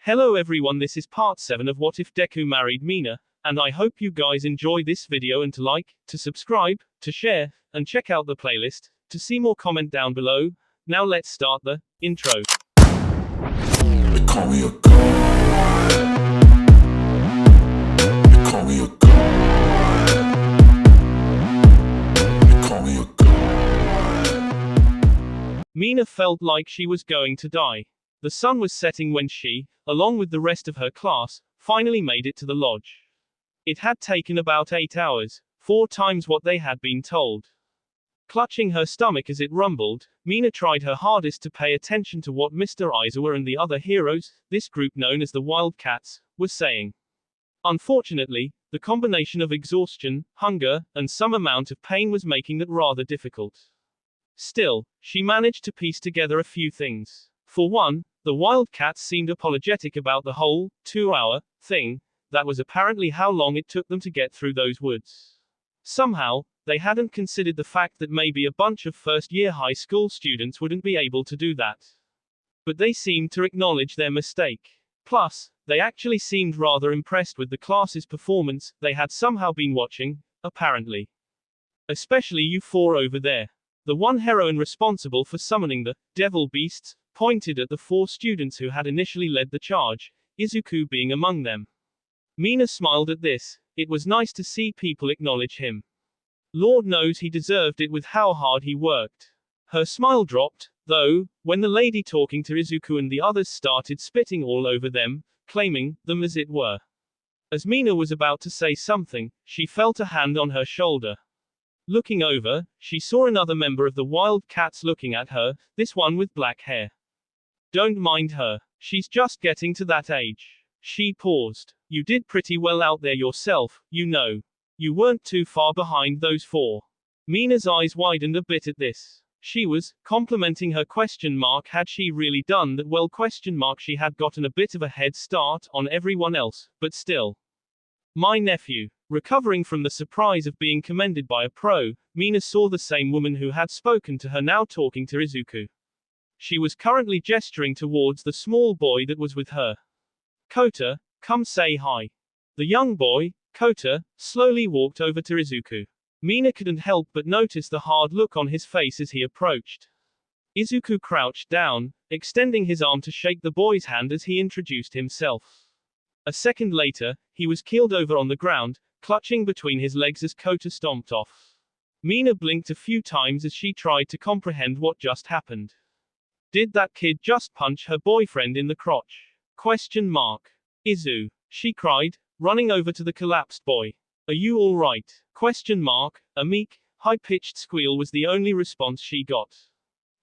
Hello everyone, this is part 7 of What If Deku Married Mina, and I hope you guys enjoy this video and to like, to subscribe, to share, and check out the playlist, to see more comment down below. Now let's start the intro. They call me a god. They call me a god. They call me a god. Mina felt like she was going to die. The sun was setting when she, along with the rest of her class, finally made it to the lodge. It had taken about 8 hours, 4 times what they had been told. Clutching her stomach as it rumbled, Mina tried her hardest to pay attention to what Mr. Aizawa and the other heroes, this group known as the Wildcats, were saying. Unfortunately, the combination of exhaustion, hunger, and some amount of pain was making that rather difficult. Still, she managed to piece together a few things. For one, the Wildcats seemed apologetic about the whole 2-hour thing. That was apparently how long it took them to get through those woods. Somehow, they hadn't considered the fact that maybe a bunch of first-year high school students wouldn't be able to do that. But they seemed to acknowledge their mistake. Plus, they actually seemed rather impressed with the class's performance they had somehow been watching, apparently. Especially you 4 over there. The one heroine responsible for summoning the devil beasts pointed at the 4 students who had initially led the charge, Izuku being among them. Mina smiled at this. It was nice to see people acknowledge him. Lord knows he deserved it with how hard he worked. Her smile dropped, though, when the lady talking to Izuku and the others started spitting all over them, claiming them as it were. As Mina was about to say something, she felt a hand on her shoulder. Looking over, she saw another member of the Wildcats looking at her, this one with black hair. Don't mind her. She's just getting to that age. She paused. You did pretty well out there yourself, you know. You weren't too far behind those 4. Mina's eyes widened a bit at this. She was complimenting her ? Had she really done that well ? She had gotten a bit of a head start on everyone else, but still. My nephew. Recovering from the surprise of being commended by a pro, Mina saw the same woman who had spoken to her now talking to Izuku. She was currently gesturing towards the small boy that was with her. Kota, come say hi. The young boy, Kota, slowly walked over to Izuku. Mina couldn't help but notice the hard look on his face as he approached. Izuku crouched down, extending his arm to shake the boy's hand as he introduced himself. A second later, he was keeled over on the ground, clutching between his legs as Kota stomped off. Mina blinked a few times as she tried to comprehend what just happened. Did that kid just punch her boyfriend in the crotch? Izu, she cried, running over to the collapsed boy. Are you all right? A meek, high-pitched squeal was the only response she got.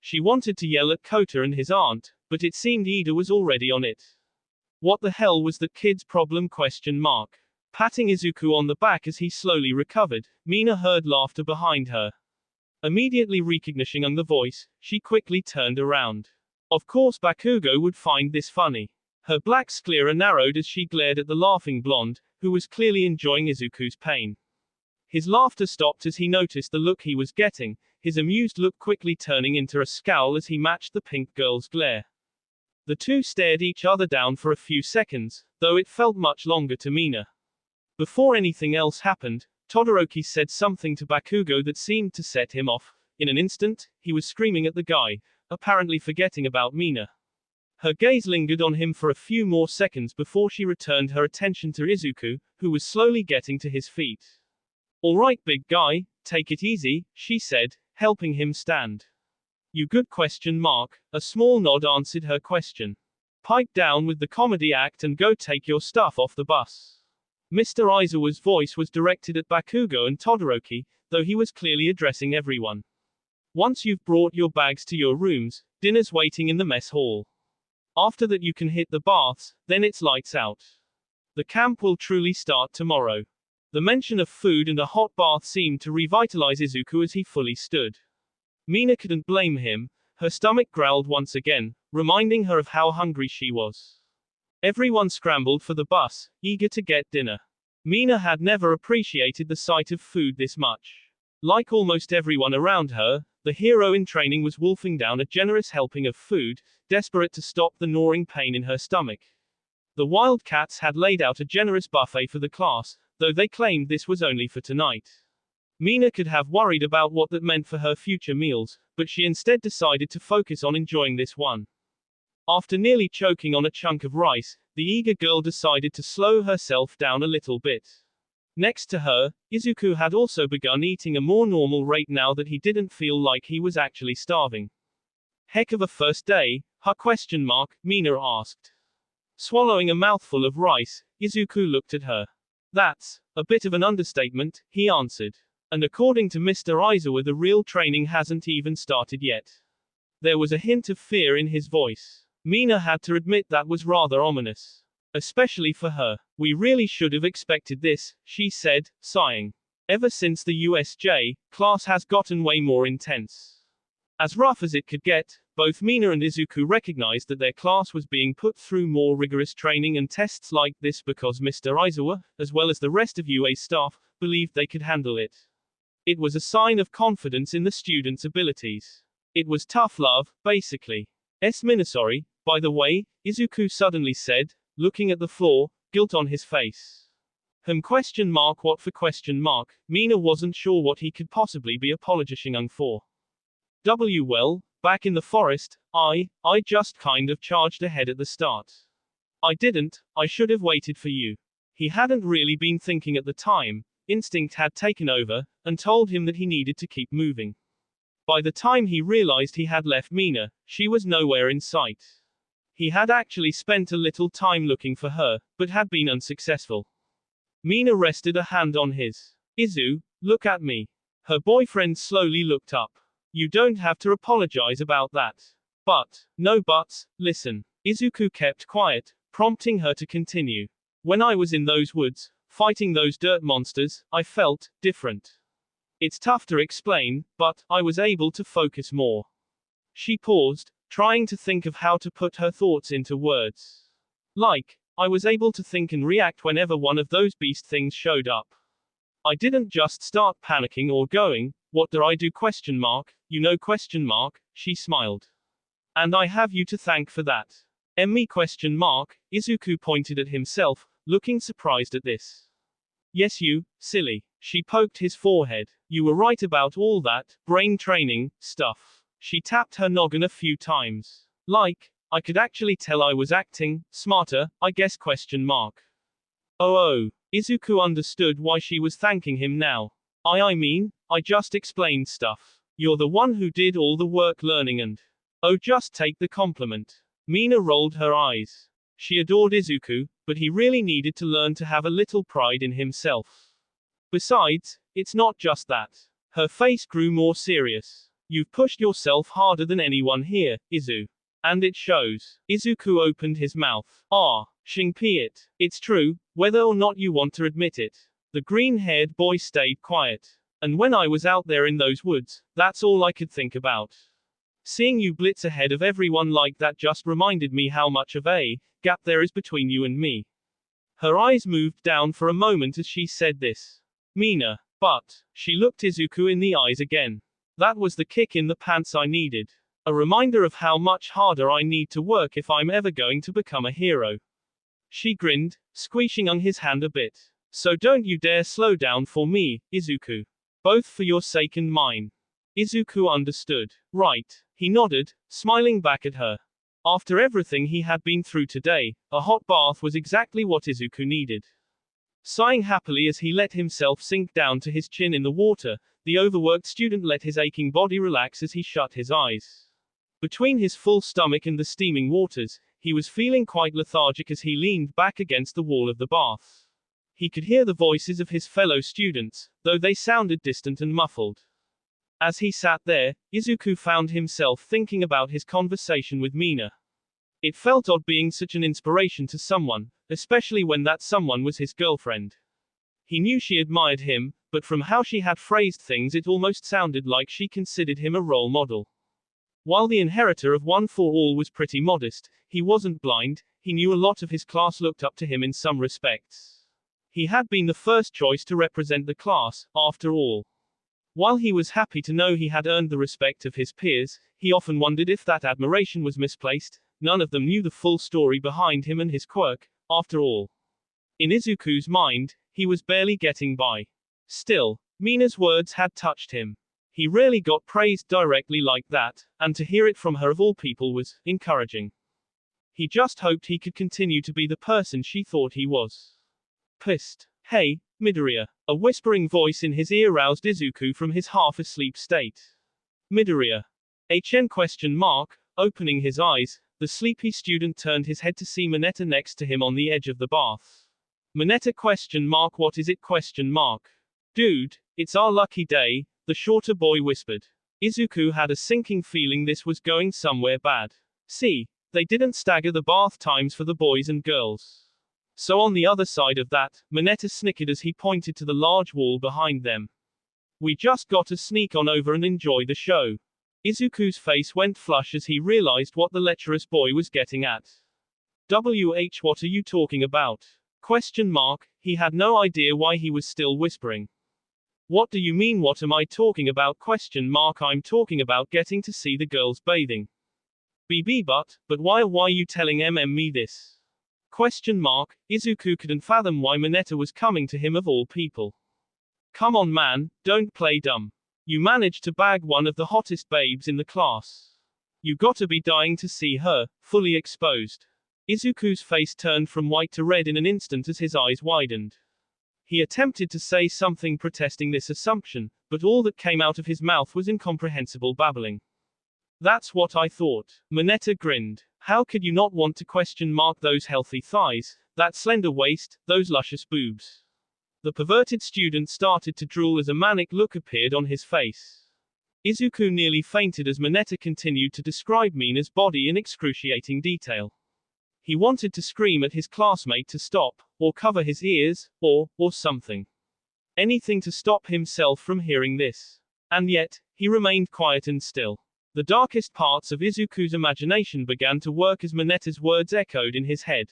She wanted to yell at Kota and his aunt, but it seemed Ida was already on it. What the hell was that kid's problem? Patting Izuku on the back as he slowly recovered, Mina heard laughter behind her. Immediately recognizing the voice, she quickly turned around. Of course Bakugo would find this funny. Her black sclera narrowed as she glared at the laughing blonde, who was clearly enjoying Izuku's pain. His laughter stopped as he noticed the look he was getting, his amused look quickly turning into a scowl as he matched the pink girl's glare. The two stared each other down for a few seconds, though it felt much longer to Mina. Before anything else happened, Todoroki said something to Bakugo that seemed to set him off. In an instant, he was screaming at the guy, apparently forgetting about Mina. Her gaze lingered on him for a few more seconds before she returned her attention to Izuku, who was slowly getting to his feet. Alright big guy, take it easy, she said, helping him stand. You good? A small nod answered her question. Pipe down with the comedy act and go take your stuff off the bus. Mr. Aizawa's voice was directed at Bakugo and Todoroki, though he was clearly addressing everyone. Once you've brought your bags to your rooms, dinner's waiting in the mess hall. After that you can hit the baths, then it's lights out. The camp will truly start tomorrow. The mention of food and a hot bath seemed to revitalize Izuku as he fully stood. Mina couldn't blame him. Her stomach growled once again, reminding her of how hungry she was. Everyone scrambled for the bus, eager to get dinner. Mina had never appreciated the sight of food this much. Like almost everyone around her, the hero in training was wolfing down a generous helping of food, desperate to stop the gnawing pain in her stomach. The Wildcats had laid out a generous buffet for the class, though they claimed this was only for tonight. Mina could have worried about what that meant for her future meals, but she instead decided to focus on enjoying this one. After nearly choking on a chunk of rice, the eager girl decided to slow herself down a little bit. Next to her, Izuku had also begun eating a more normal rate now that he didn't feel like he was actually starving. Heck of a first day, huh? Mina asked. Swallowing a mouthful of rice, Izuku looked at her. That's a bit of an understatement, he answered. And according to Mr. Aizawa, the real training hasn't even started yet. There was a hint of fear in his voice. Mina had to admit that was rather ominous. Especially for her. We really should have expected this, she said, sighing. Ever since the USJ, class has gotten way more intense. As rough as it could get, both Mina and Izuku recognized that their class was being put through more rigorous training and tests like this because Mr. Aizawa, as well as the rest of UA's staff, believed they could handle it. It was a sign of confidence in the students' abilities. It was tough love, basically. Sorry, by the way, Izuku suddenly said, looking at the floor, guilt on his face. What for? Mina wasn't sure what he could possibly be apologizing for. Well, back in the forest, I just kind of charged ahead at the start. I should have waited for you. He hadn't really been thinking at the time, instinct had taken over, and told him that he needed to keep moving. By the time he realized he had left Mina, she was nowhere in sight. He had actually spent a little time looking for her, but had been unsuccessful. Mina rested a hand on his. Izu, look at me. Her boyfriend slowly looked up. You don't have to apologize about that. But, no buts, listen. Izuku kept quiet, prompting her to continue. When I was in those woods, fighting those dirt monsters, I felt different. It's tough to explain, but I was able to focus more. She paused, trying to think of how to put her thoughts into words. Like, I was able to think and react whenever one of those beast things showed up. I didn't just start panicking or going, what do I do? You know? She smiled. And I have you to thank for that. Izuku pointed at himself, looking surprised at this. Yes, you, silly. She poked his forehead. You were right about all that brain training stuff. She tapped her noggin a few times. Like, I could actually tell I was acting smarter, I guess? Oh, Izuku understood why she was thanking him now. I mean, I just explained stuff. You're the one who did all the work learning and. Oh, just take the compliment. Mina rolled her eyes. She adored Izuku, but he really needed to learn to have a little pride in himself. Besides, it's not just that. Her face grew more serious. You've pushed yourself harder than anyone here, Izu. And it shows. Izuku opened his mouth. It's true, whether or not you want to admit it. The green-haired boy stayed quiet. And when I was out there in those woods, that's all I could think about. Seeing you blitz ahead of everyone like that just reminded me how much of a gap there is between you and me. Her eyes moved down for a moment as she said this. Mina. But, she looked Izuku in the eyes again. That was the kick in the pants I needed. A reminder of how much harder I need to work if I'm ever going to become a hero. She grinned, squeezing on his hand a bit. So don't you dare slow down for me, Izuku. Both for your sake and mine. Izuku understood. Right. He nodded, smiling back at her. After everything he had been through today, a hot bath was exactly what Izuku needed. Sighing happily as he let himself sink down to his chin in the water, the overworked student let his aching body relax as he shut his eyes. Between his full stomach and the steaming waters, he was feeling quite lethargic as he leaned back against the wall of the bath. He could hear the voices of his fellow students, though they sounded distant and muffled. As he sat there, Izuku found himself thinking about his conversation with Mina. It felt odd being such an inspiration to someone, especially when that someone was his girlfriend. He knew she admired him, but from how she had phrased things it almost sounded like she considered him a role model. While the inheritor of One for All was pretty modest, he wasn't blind, he knew a lot of his class looked up to him in some respects. He had been the first choice to represent the class, after all. While he was happy to know he had earned the respect of his peers, he often wondered if that admiration was misplaced. None of them knew the full story behind him and his quirk, after all. In Izuku's mind, he was barely getting by. Still, Mina's words had touched him. He rarely got praised directly like that, and to hear it from her of all people was encouraging. He just hoped he could continue to be the person she thought he was. Pissed. Hey, Midoriya. A whispering voice in his ear roused Izuku from his half-asleep state. Midoriya. Opening his eyes, the sleepy student turned his head to see Mineta next to him on the edge of the bath. Mineta ? What is it ? Dude, it's our lucky day, the shorter boy whispered. Izuku had a sinking feeling this was going somewhere bad. See, they didn't stagger the bath times for the boys and girls. So on the other side of that, Mineta snickered as he pointed to the large wall behind them. We just got to sneak on over and enjoy the show. Izuku's face went flush as he realized what the lecherous boy was getting at. What are you talking about? ? He had no idea why he was still whispering. What do you mean what am I talking about ? I'm talking about getting to see the girls bathing. But why you telling me this? ? Izuku couldn't fathom why Mineta was coming to him of all people. Come on man, don't play dumb. You managed to bag one of the hottest babes in the class. You gotta be dying to see her, fully exposed. Izuku's face turned from white to red in an instant as his eyes widened. He attempted to say something protesting this assumption, but all that came out of his mouth was incomprehensible babbling. That's what I thought. Mineta grinned. How could you not want to ? Those healthy thighs, that slender waist, those luscious boobs. The perverted student started to drool as a manic look appeared on his face. Izuku nearly fainted as Mineta continued to describe Mina's body in excruciating detail. He wanted to scream at his classmate to stop, or cover his ears, or something. Anything to stop himself from hearing this. And yet, he remained quiet and still. The darkest parts of Izuku's imagination began to work as Mineta's words echoed in his head.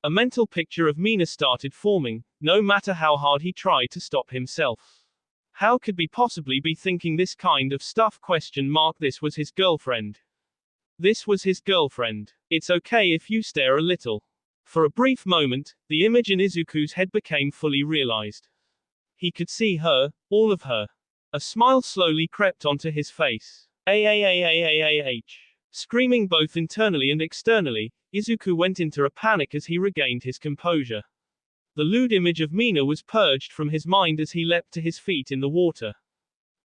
A mental picture of Mina started forming, no matter how hard he tried to stop himself. How could he possibly be thinking this kind of stuff ? This was his girlfriend. This was his girlfriend. It's okay if you stare a little. For a brief moment, the image in Izuku's head became fully realized. He could see her, all of her. A smile slowly crept onto his face. Screaming both internally and externally, Izuku went into a panic as he regained his composure. The lewd image of Mina was purged from his mind as he leapt to his feet in the water.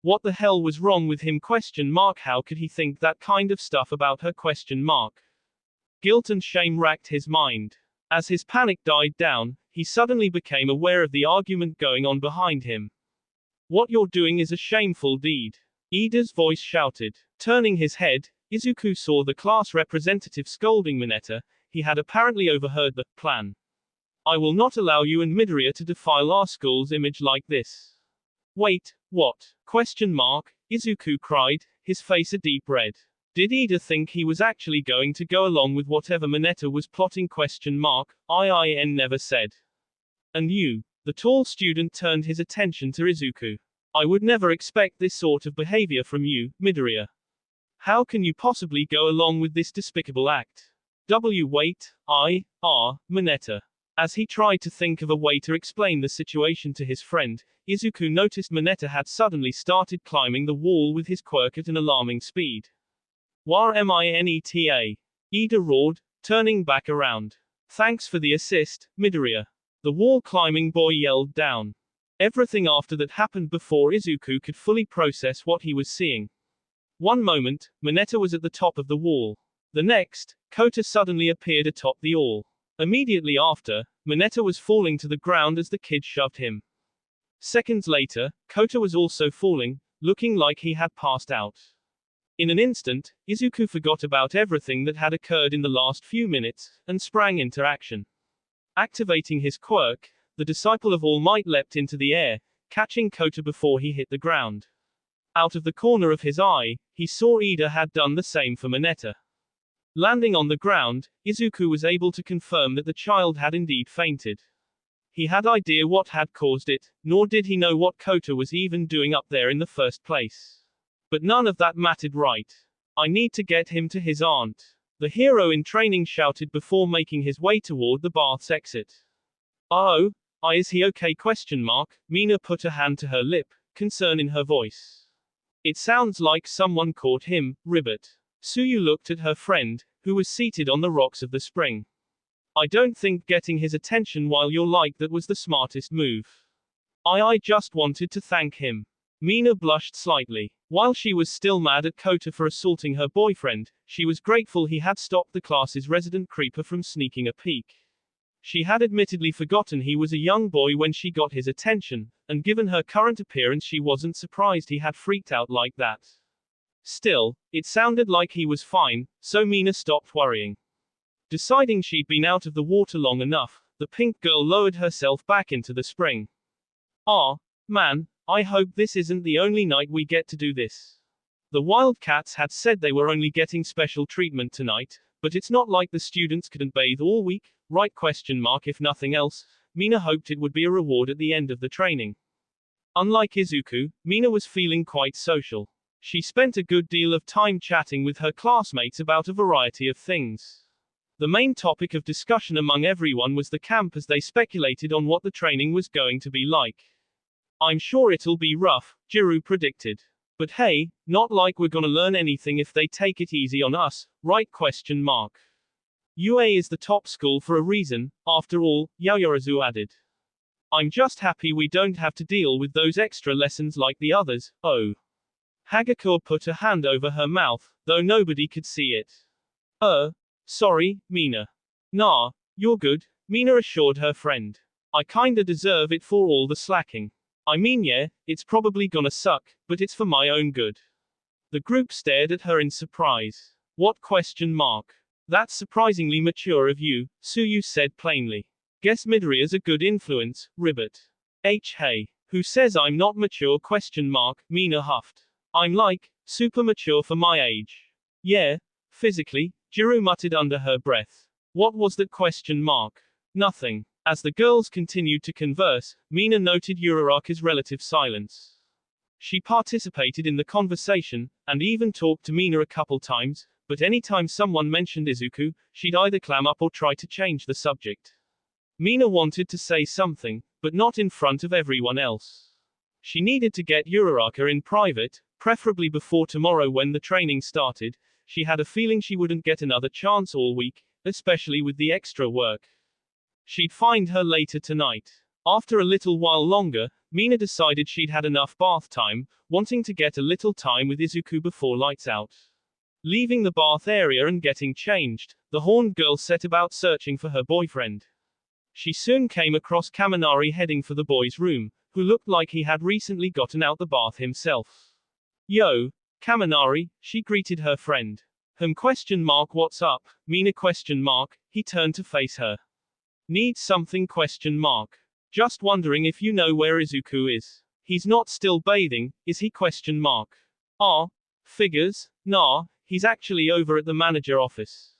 What the hell was wrong with him ? How could he think that kind of stuff about her ? Guilt and shame racked his mind. As his panic died down, he suddenly became aware of the argument going on behind him. What you're doing is a shameful deed. Ida's voice shouted. Turning his head, Izuku saw the class representative scolding Mineta. He had apparently overheard the plan. I will not allow you and Midoriya to defile our school's image like this. Wait, what? ? Izuku cried, his face a deep red. Did Ida think he was actually going to go along with whatever Mineta was plotting ? IIN never said. And you? The tall student turned his attention to Izuku. I would never expect this sort of behavior from you, Midoriya. How can you possibly go along with this despicable act? Wait, Mineta. As he tried to think of a way to explain the situation to his friend, Izuku noticed Mineta had suddenly started climbing the wall with his quirk at an alarming speed. Mineta. Ida roared, turning back around. Thanks for the assist, Midoriya. The wall-climbing boy yelled down. Everything after that happened before Izuku could fully process what he was seeing. One moment, Mineta was at the top of the wall. The next, Kota suddenly appeared atop the all. Immediately after, Mineta was falling to the ground as the kid shoved him. Seconds later, Kota was also falling, looking like he had passed out. In an instant, Izuku forgot about everything that had occurred in the last few minutes, and sprang into action. Activating his quirk, the disciple of All Might leapt into the air, catching Kota before he hit the ground. Out of the corner of his eye, he saw Ida had done the same for Mineta. Landing on the ground, Izuku was able to confirm that the child had indeed fainted. He had no idea what had caused it, nor did he know what Kota was even doing up there in the first place. But none of that mattered, right? I need to get him to his aunt. The hero in training shouted before making his way toward the bath's exit. Oh, is he okay? Mina put a hand to her lip, concern in her voice. It sounds like someone caught him, ribbit. Suyu looked at her friend, who was seated on the rocks of the spring. I don't think getting his attention while you're like that was the smartest move. I just wanted to thank him. Mina blushed slightly. While she was still mad at Kota for assaulting her boyfriend, she was grateful he had stopped the class's resident creeper from sneaking a peek. She had admittedly forgotten he was a young boy when she got his attention, and given her current appearance she wasn't surprised he had freaked out like that. Still, it sounded like he was fine, so Mina stopped worrying. Deciding she'd been out of the water long enough, the pink girl lowered herself back into the spring. Ah, man, I hope this isn't the only night we get to do this. The Wildcats had said they were only getting special treatment tonight, but it's not like the students couldn't bathe all week, right? If nothing else, Mina hoped it would be a reward at the end of the training. Unlike Izuku, Mina was feeling quite social. She spent a good deal of time chatting with her classmates about a variety of things. The main topic of discussion among everyone was the camp as they speculated on what the training was going to be like. I'm sure it'll be rough, Jiru predicted. But hey, not like we're gonna learn anything if they take it easy on us, right? UA is the top school for a reason, after all, Yaoyorozu added. I'm just happy we don't have to deal with those extra lessons like the others. Oh. Hagakure put a hand over her mouth, though nobody could see it. Sorry, Mina. Nah, you're good, Mina assured her friend. I kinda deserve it for all the slacking. I mean yeah, it's probably gonna suck, but it's for my own good. The group stared at her in surprise. What? That's surprisingly mature of you, Suyu said plainly. Guess Midoriya's a good influence, ribbit. Hey. Who says I'm not mature? Mina huffed. I'm like, super mature for my age. Yeah, physically, Jiru muttered under her breath. What was that? Nothing. As the girls continued to converse, Mina noted Uraraka's relative silence. She participated in the conversation, and even talked to Mina a couple times, but anytime someone mentioned Izuku, she'd either clam up or try to change the subject. Mina wanted to say something, but not in front of everyone else. She needed to get Uraraka in private, preferably before tomorrow when the training started. She had a feeling she wouldn't get another chance all week, especially with the extra work. She'd find her later tonight. After a little while longer, Mina decided she'd had enough bath time, wanting to get a little time with Izuku before lights out. Leaving the bath area and getting changed, the horned girl set about searching for her boyfriend. She soon came across Kaminari heading for the boys' room, who looked like he had recently gotten out the bath himself. Yo, Kaminari, she greeted her friend. What's up, Mina? He turned to face her. Need something? Just wondering if you know where Izuku is. He's not still bathing, is he? Ah, figures, nah, he's actually over at the manager office.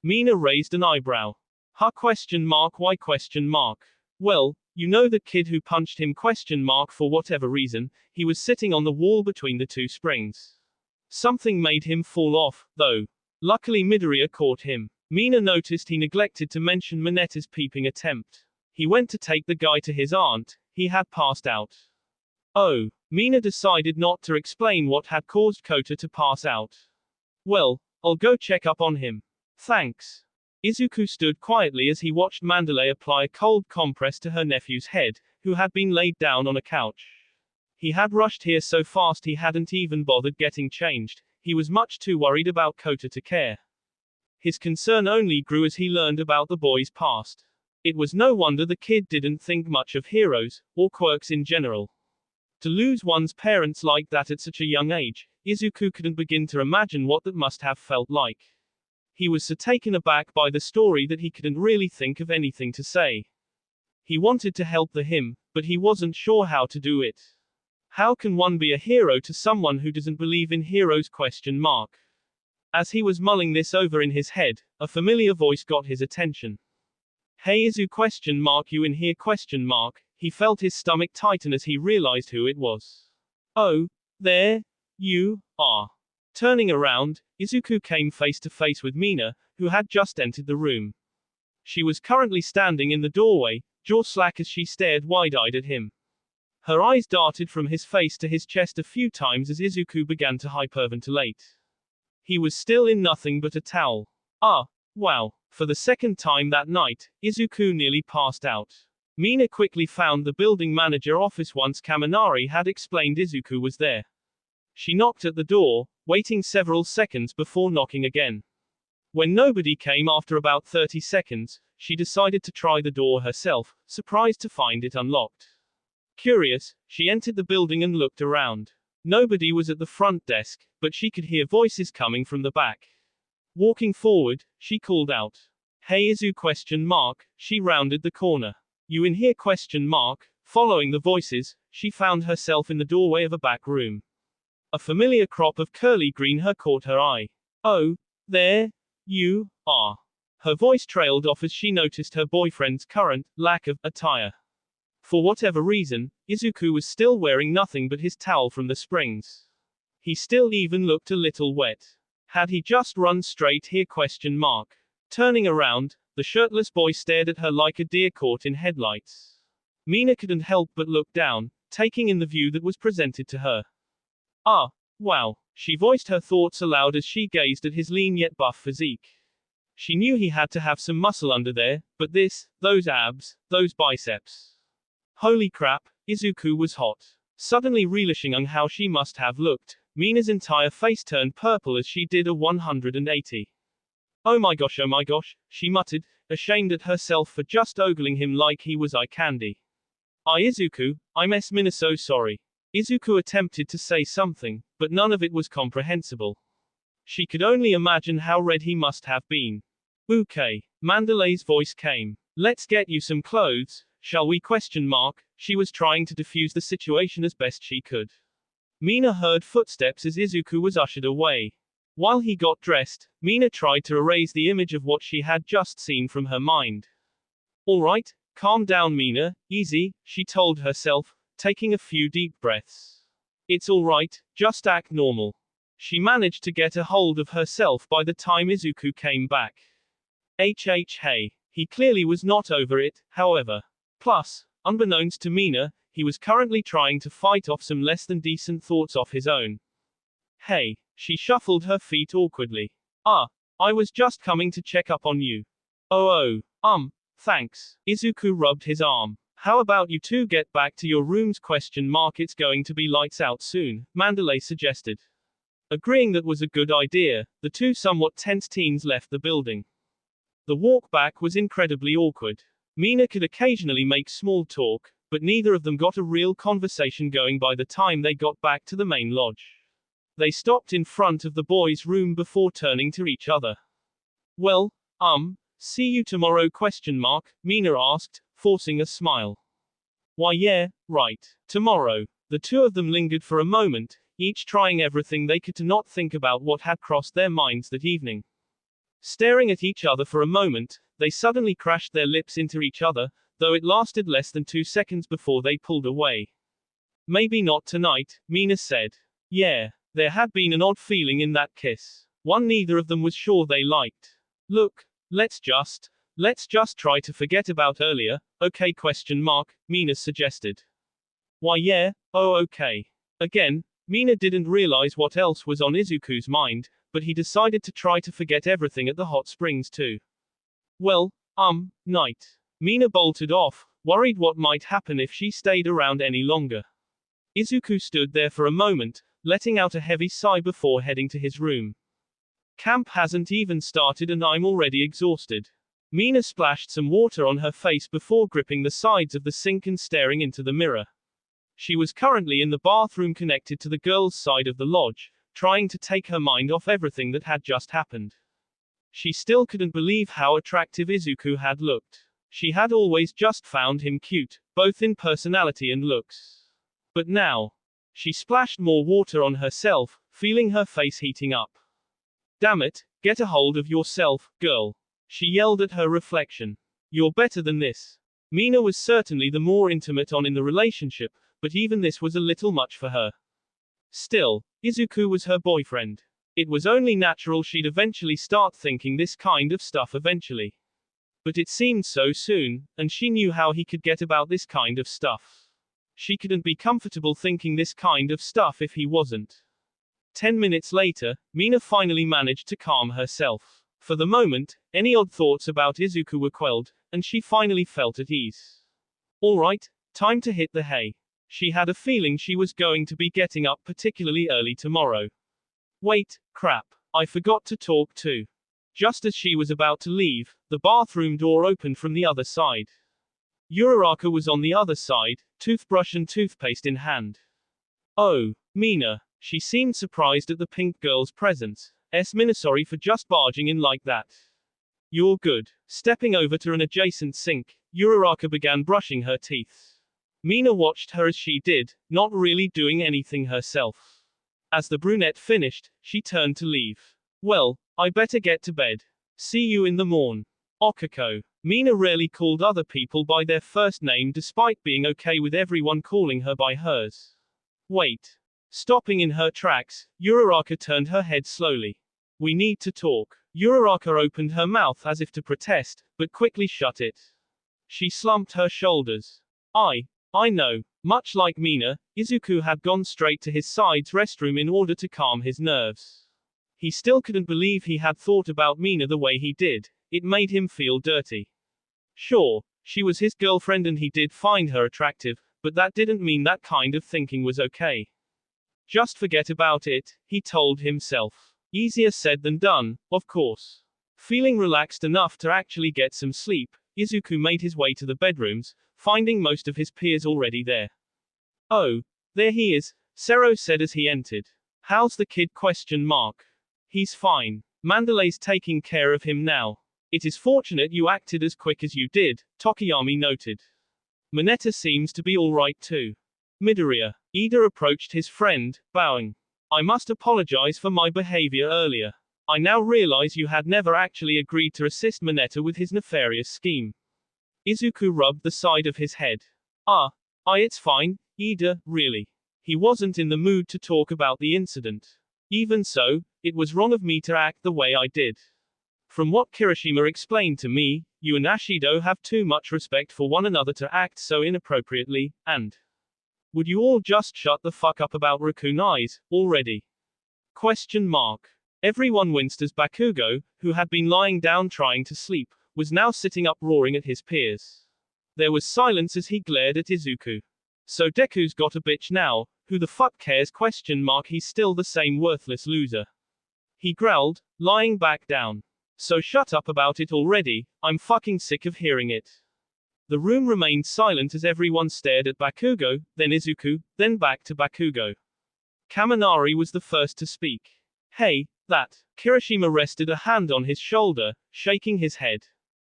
Mina raised an eyebrow. Huh? Why? Well, you know the kid who punched him? For whatever reason, he was sitting on the wall between the two springs. Something made him fall off, though. Luckily Midoriya caught him. Mina noticed he neglected to mention Minetta's peeping attempt. He went to take the guy to his aunt, he had passed out. Oh. Mina decided not to explain what had caused Kota to pass out. Well, I'll go check up on him. Thanks. Izuku stood quietly as he watched Mandalay apply a cold compress to her nephew's head, who had been laid down on a couch. He had rushed here so fast he hadn't even bothered getting changed. He was much too worried about Kota to care. His concern only grew as he learned about the boy's past. It was no wonder the kid didn't think much of heroes, or quirks in general. To lose one's parents like that at such a young age, Izuku couldn't begin to imagine what that must have felt like. He was so taken aback by the story that he couldn't really think of anything to say. He wanted to help him, but he wasn't sure how to do it. How can one be a hero to someone who doesn't believe in heroes? As he was mulling this over in his head, a familiar voice got his attention. Hey Izu? You in here? He felt his stomach tighten as he realized who it was. Oh, there you are. Turning around, Izuku came face to face with Mina, who had just entered the room. She was currently standing in the doorway, jaw slack as she stared wide-eyed at him. Her eyes darted from his face to his chest a few times as Izuku began to hyperventilate. He was still in nothing but a towel. Ah, wow. For the second time that night, Izuku nearly passed out. Mina quickly found the building manager office once Kaminari had explained Izuku was there. She knocked at the door, waiting several seconds before knocking again. When nobody came after about 30 seconds, she decided to try the door herself, surprised to find it unlocked. Curious, she entered the building and looked around. Nobody was at the front desk, but she could hear voices coming from the back. Walking forward, she called out, "Hey Izu?" She rounded the corner. "You in here?" Following the voices, she found herself in the doorway of a back room. A familiar crop of curly green hair caught her eye. "Oh, there you are." Her voice trailed off as she noticed her boyfriend's current lack of attire. For whatever reason, Izuku was still wearing nothing but his towel from the springs. He still even looked a little wet. Had he just run straight here? Turning around, the shirtless boy stared at her like a deer caught in headlights. Mina couldn't help but look down, taking in the view that was presented to her. "Ah, wow." She voiced her thoughts aloud as she gazed at his lean yet buff physique. She knew he had to have some muscle under there, but those abs, those biceps. Holy crap, Izuku was hot. Suddenly relishing on how she must have looked, Mina's entire face turned purple as she did a 180. Oh my gosh, she muttered, ashamed at herself for just ogling him like he was eye candy. Izuku, I'm Mina, so sorry." Izuku attempted to say something, but none of it was comprehensible. She could only imagine how red he must have been. "Okay." Mandalay's voice came. "Let's get you some clothes, shall we?" She was trying to defuse the situation as best she could. Mina heard footsteps as Izuku was ushered away. While he got dressed, Mina tried to erase the image of what she had just seen from her mind. "All right, calm down, Mina, easy," she told herself, taking a few deep breaths. "It's all right, just act normal." She managed to get a hold of herself by the time Izuku came back. Hey. He clearly was not over it, however. Plus, unbeknownst to Mina, he was currently trying to fight off some less than decent thoughts of his own. "Hey." She shuffled her feet awkwardly. "Ah, I was just coming to check up on you." Oh, thanks." Izuku rubbed his arm. "How about you two get back to your rooms? It's going to be lights out soon," Mandalay suggested. Agreeing that was a good idea, the two somewhat tense teens left the building. The walk back was incredibly awkward. Mina could occasionally make small talk, but neither of them got a real conversation going by the time they got back to the main lodge. They stopped in front of the boys' room before turning to each other. "Well, see you tomorrow?" Mina asked, forcing a smile. "Why yeah, right. Tomorrow." The two of them lingered for a moment, each trying everything they could to not think about what had crossed their minds that evening. Staring at each other for a moment, they suddenly crashed their lips into each other, though it lasted less than 2 seconds before they pulled away. "Maybe not tonight," Mina said. Yeah, there had been an odd feeling in that kiss. One neither of them was sure they liked. "Look, let's just try to forget about earlier, okay?" Mina suggested. "Why yeah, okay." Again, Mina didn't realize what else was on Izuku's mind, but he decided to try to forget everything at the hot springs too. "Well, night." Mina bolted off, worried what might happen if she stayed around any longer. Izuku stood there for a moment, letting out a heavy sigh before heading to his room. "Camp hasn't even started and I'm already exhausted." Mina splashed some water on her face before gripping the sides of the sink and staring into the mirror. She was currently in the bathroom connected to the girls' side of the lodge, trying to take her mind off everything that had just happened. She still couldn't believe how attractive Izuku had looked. She had always just found him cute, both in personality and looks. But now, she splashed more water on herself, feeling her face heating up. "Damn it, get a hold of yourself, girl," she yelled at her reflection. "You're better than this." Mina was certainly the more intimate in the relationship, but even this was a little much for her. Still, Izuku was her boyfriend. It was only natural she'd eventually start thinking this kind of stuff eventually. But it seemed so soon, and she knew how he could get about this kind of stuff. She couldn't be comfortable thinking this kind of stuff if he wasn't. 10 minutes later, Mina finally managed to calm herself. For the moment, any odd thoughts about Izuku were quelled, and she finally felt at ease. Alright, time to hit the hay. She had a feeling she was going to be getting up particularly early tomorrow. Wait, crap, I forgot to talk too. Just as she was about to leave, the bathroom door opened from the other side. Uraraka was on the other side, toothbrush and toothpaste in hand. Oh, Mina. She seemed surprised at the pink girl's presence. Mina, sorry for just barging in like that. You're good. Stepping over to an adjacent sink, Uraraka began brushing her teeth. Mina watched her as she did, not really doing anything herself. As the brunette finished, she turned to leave. Well, I better get to bed. See you in the morn. Okako. Mina rarely called other people by their first name despite being okay with everyone calling her by hers. Wait. Stopping in her tracks, Uraraka turned her head slowly. We need to talk. Uraraka opened her mouth as if to protest, but quickly shut it. She slumped her shoulders. I know. Much like Mina, Izuku had gone straight to his side's restroom in order to calm his nerves. He still couldn't believe he had thought about Mina the way he did. It made him feel dirty. Sure, she was his girlfriend and he did find her attractive, but that didn't mean that kind of thinking was okay. Just forget about it, he told himself. Easier said than done, of course. Feeling relaxed enough to actually get some sleep, Izuku made his way to the bedrooms, finding most of his peers already there. Oh, there he is, Sero said as he entered. How's the kid ? He's fine. Mandalay's taking care of him now. It is fortunate you acted as quick as you did, Tokiyami noted. Mineta seems to be alright too. Midoriya. Ida approached his friend, bowing. I must apologize for my behavior earlier. I now realize you had never actually agreed to assist Mineta with his nefarious scheme. Izuku rubbed the side of his head. It's fine, Ida, really. He wasn't in the mood to talk about the incident. Even so, it was wrong of me to act the way I did. From what Kirishima explained to me, you and Ashido have too much respect for one another to act so inappropriately, and would you all just shut the fuck up about raccoon eyes, already? ? Everyone winced as Bakugo, who had been lying down trying to sleep, was now sitting up roaring at his peers. There was silence as he glared at Izuku. So Deku's got a bitch now, who the fuck cares ? He's still the same worthless loser. He growled, lying back down. So shut up about it already, I'm fucking sick of hearing it. The room remained silent as everyone stared at Bakugo, then Izuku, then back to Bakugo. Kaminari was the first to speak. Hey, that. Kirishima rested a hand on his shoulder, shaking his head.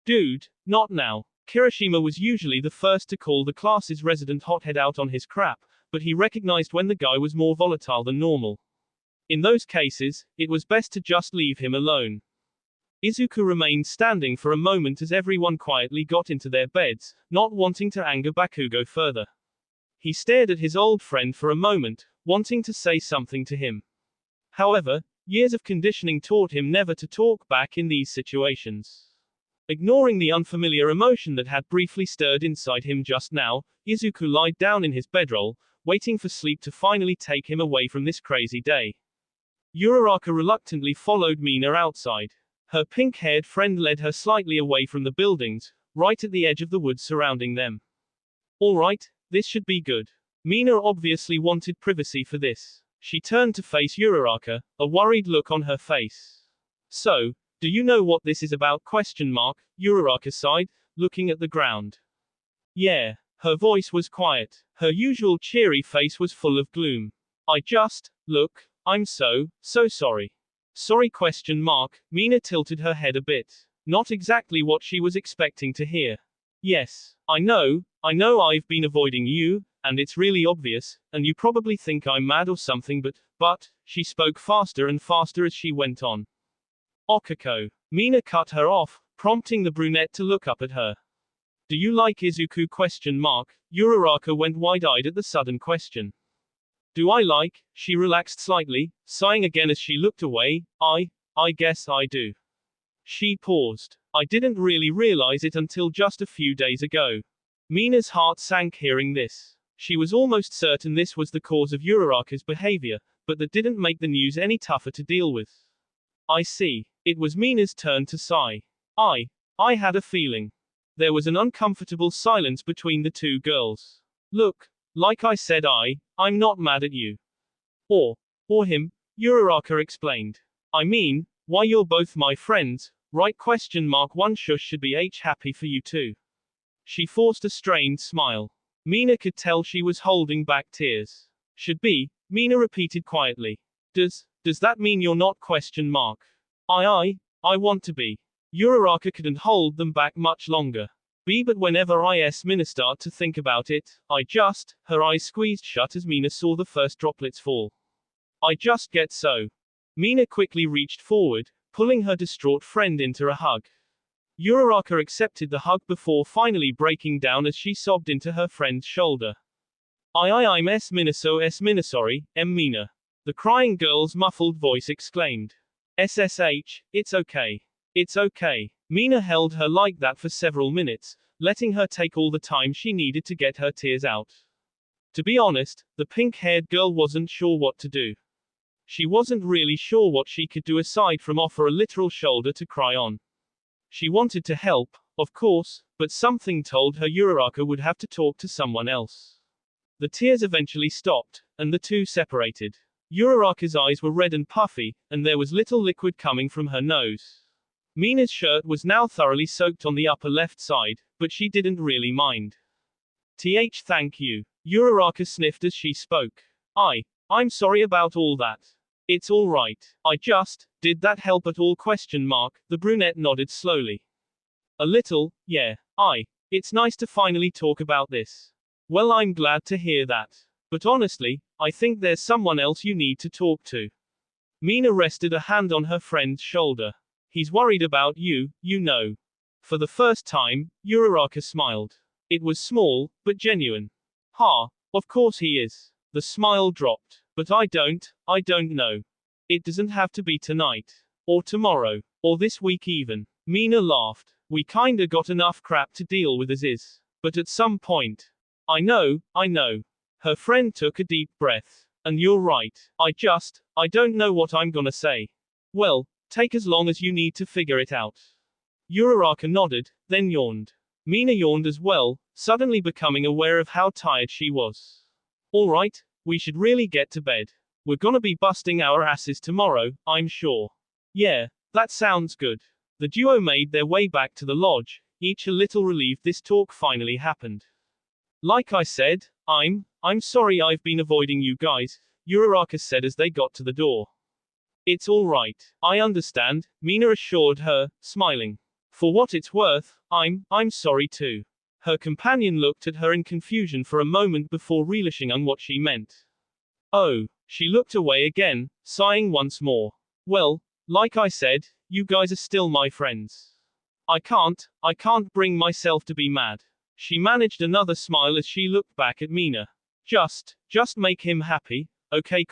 Dude, not now. Kirishima was usually the first to call the class's resident hothead out on his crap, but he recognized when the guy was more volatile than normal. In those cases, it was best to just leave him alone. Izuku remained standing for a moment as everyone quietly got into their beds, not wanting to anger Bakugo further. He stared at his old friend for a moment, wanting to say something to him. However, years of conditioning taught him never to talk back in these situations. Ignoring the unfamiliar emotion that had briefly stirred inside him just now, Izuku lied down in his bedroll, waiting for sleep to finally take him away from this crazy day. Uraraka reluctantly followed Mina outside. Her pink-haired friend led her slightly away from the buildings, right at the edge of the woods surrounding them. Alright, this should be good. Mina obviously wanted privacy for this. She turned to face Uraraka, a worried look on her face. So, do you know what this is about ? Uraraka sighed, looking at the ground. Yeah. Her voice was quiet. Her usual cheery face was full of gloom. Look, I'm so sorry. Sorry ? Mina tilted her head a bit. Not exactly what she was expecting to hear. Yes, I know I've been avoiding you, and it's really obvious, and you probably think I'm mad or something but, she spoke faster and faster as she went on. Okako. Mina cut her off, prompting the brunette to look up at her. Do you like Izuku ? Uraraka went wide-eyed at the sudden question. Do I like? She relaxed slightly, sighing again as she looked away. I guess I do. She paused. I didn't really realize it until just a few days ago. Mina's heart sank hearing this. She was almost certain this was the cause of Uraraka's behavior, but that didn't make the news any tougher to deal with. I see. It was Mina's turn to sigh. I had a feeling. There was an uncomfortable silence between the two girls. Look, like I said, I'm not mad at you. Or him, Uraraka explained. I mean, why you're both my friends, right? One shush should be happy for you too. She forced a strained smile. Mina could tell she was holding back tears. Should be, Mina repeated quietly. Does that mean you're not? I want to be. Uraraka couldn't hold them back much longer. But whenever Mina start to think about it, her eyes squeezed shut as Mina saw the first droplets fall. I just get so. Mina quickly reached forward, pulling her distraught friend into a hug. Uraraka accepted the hug before finally breaking down as she sobbed into her friend's shoulder. I'm Mina sorry, Mina. The crying girl's muffled voice exclaimed. SSH, it's okay. It's okay. Mina held her like that for several minutes, letting her take all the time she needed to get her tears out. To be honest, the pink-haired girl wasn't sure what to do. She wasn't really sure what she could do aside from offer a literal shoulder to cry on. She wanted to help, of course, but something told her Uraraka would have to talk to someone else. The tears eventually stopped, and the two separated. Uraraka's eyes were red and puffy, and there was little liquid coming from her nose. Mina's shirt was now thoroughly soaked on the upper left side, but she didn't really mind. Thank you. Uraraka sniffed as she spoke. I'm sorry about all that. It's all right. Did that help at all? The brunette nodded slowly. A little, yeah. It's nice to finally talk about this. Well, I'm glad to hear that. But honestly, I think there's someone else you need to talk to. Mina rested a hand on her friend's shoulder. He's worried about you, you know. For the first time, Uraraka smiled. It was small, but genuine. Of course he is. The smile dropped. But I don't know. It doesn't have to be tonight. Or tomorrow. Or this week even. Mina laughed. We kinda got enough crap to deal with as is. But at some point. I know. Her friend took a deep breath. And you're right. I don't know what I'm gonna say. Well, take as long as you need to figure it out. Uraraka nodded, then yawned. Mina yawned as well, suddenly becoming aware of how tired she was. Alright, we should really get to bed. We're gonna be busting our asses tomorrow, I'm sure. Yeah, that sounds good. The duo made their way back to the lodge, each a little relieved this talk finally happened. Like I said, I'm sorry I've been avoiding you guys, Uraraka said as they got to the door. It's alright. I understand, Mina assured her, smiling. For what it's worth, I'm sorry too. Her companion looked at her in confusion for a moment before realizing on what she meant. Oh, she looked away again, sighing once more. Well, like I said, you guys are still my friends. I can't bring myself to be mad. She managed another smile as she looked back at Mina. Just make him happy, okay?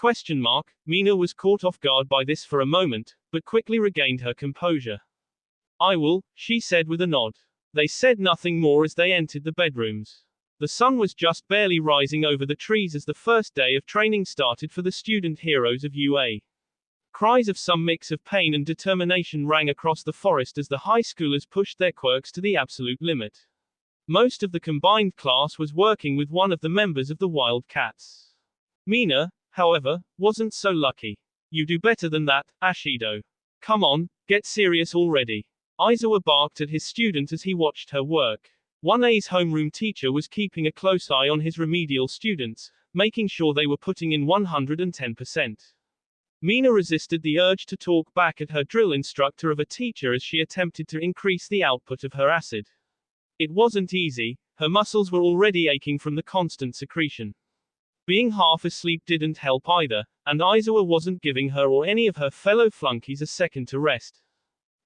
Mina was caught off guard by this for a moment, but quickly regained her composure. I will, she said with a nod. They said nothing more as they entered the bedrooms. The sun was just barely rising over the trees as the first day of training started for the student heroes of UA. Cries of some mix of pain and determination rang across the forest as the high schoolers pushed their quirks to the absolute limit. Most of the combined class was working with one of the members of the Wildcats. Mina, however, wasn't so lucky. You do better than that, Ashido. Come on, get serious already. Aizawa barked at his student as he watched her work. 1A's homeroom teacher was keeping a close eye on his remedial students, making sure they were putting in 110%. Mina resisted the urge to talk back at her drill instructor of a teacher as she attempted to increase the output of her acid. It wasn't easy, her muscles were already aching from the constant secretion. Being half asleep didn't help either, and Aizawa wasn't giving her or any of her fellow flunkies a second to rest.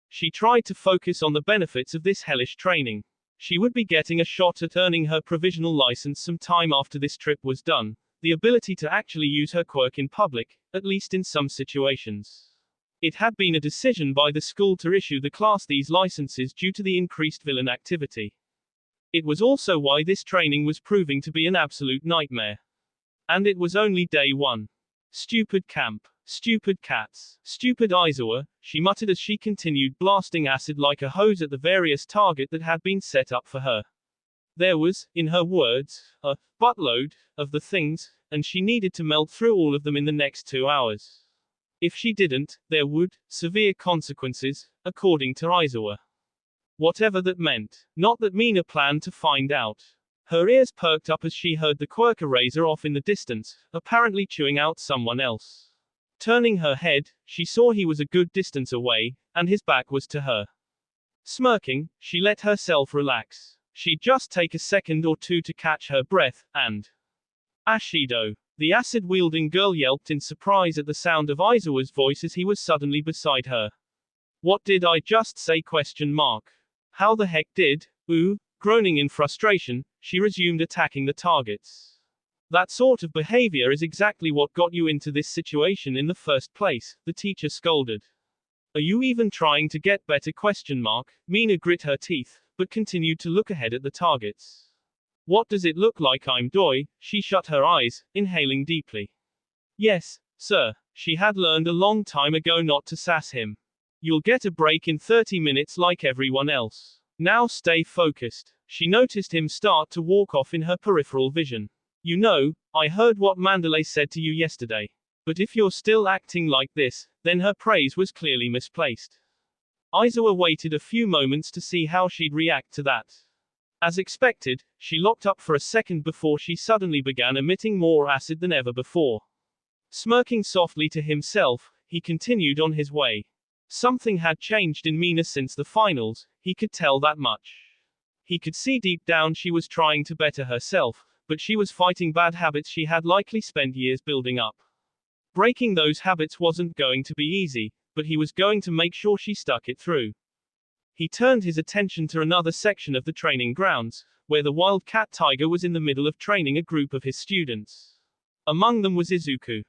She tried to focus on the benefits of this hellish training. She would be getting a shot at earning her provisional license some time after this trip was done, the ability to actually use her quirk in public, at least in some situations. It had been a decision by the school to issue the class these licenses due to the increased villain activity. It was also why this training was proving to be an absolute nightmare. And it was only day 1. Stupid camp. Stupid cats. Stupid Aizawa, she muttered as she continued blasting acid like a hose at the various target that had been set up for her. There was, in her words, a buttload of the things, and she needed to melt through all of them in the next 2 hours. If she didn't, there would severe consequences, according to Aizawa. Whatever that meant. Not that Mina planned to find out. Her ears perked up as she heard the quirk eraser off in the distance, apparently chewing out someone else. Turning her head, she saw he was a good distance away, and his back was to her. Smirking, she let herself relax. She'd just take a second or two to catch her breath, and Ashido. The acid-wielding girl yelped in surprise at the sound of Aizawa's voice as he was suddenly beside her. What did I just say? ? How the heck did? Groaning in frustration, she resumed attacking the targets. That sort of behavior is exactly what got you into this situation in the first place, the teacher scolded. Are you even trying to get better? Mina grit her teeth, but continued to look ahead at the targets. What does it look like I'm doing? She shut her eyes, inhaling deeply. Yes, sir. She had learned a long time ago not to sass him. You'll get a break in 30 minutes like everyone else. Now stay focused. She noticed him start to walk off in her peripheral vision. You know, I heard what Mandalay said to you yesterday. But if you're still acting like this, then her praise was clearly misplaced. Aizawa waited a few moments to see how she'd react to that. As expected, she locked up for a second before she suddenly began emitting more acid than ever before. Smirking softly to himself, he continued on his way. Something had changed in Mina since the finals, he could tell that much. He could see deep down she was trying to better herself, but she was fighting bad habits she had likely spent years building up. Breaking those habits wasn't going to be easy, but he was going to make sure she stuck it through. He turned his attention to another section of the training grounds, where the wildcat tiger was in the middle of training a group of his students. Among them was Izuku.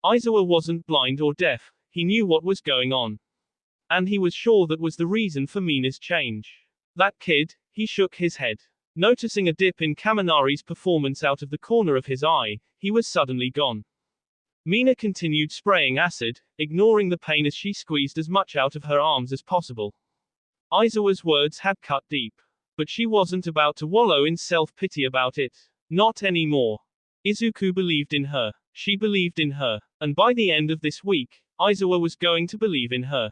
Aizawa wasn't blind or deaf, he knew what was going on. And he was sure that was the reason for Mina's change. That kid, he shook his head. Noticing a dip in Kaminari's performance out of the corner of his eye, he was suddenly gone. Mina continued spraying acid, ignoring the pain as she squeezed as much out of her arms as possible. Aizawa's words had cut deep. But she wasn't about to wallow in self-pity about it. Not anymore. Izuku believed in her. She believed in her. And by the end of this week, Aizawa was going to believe in her.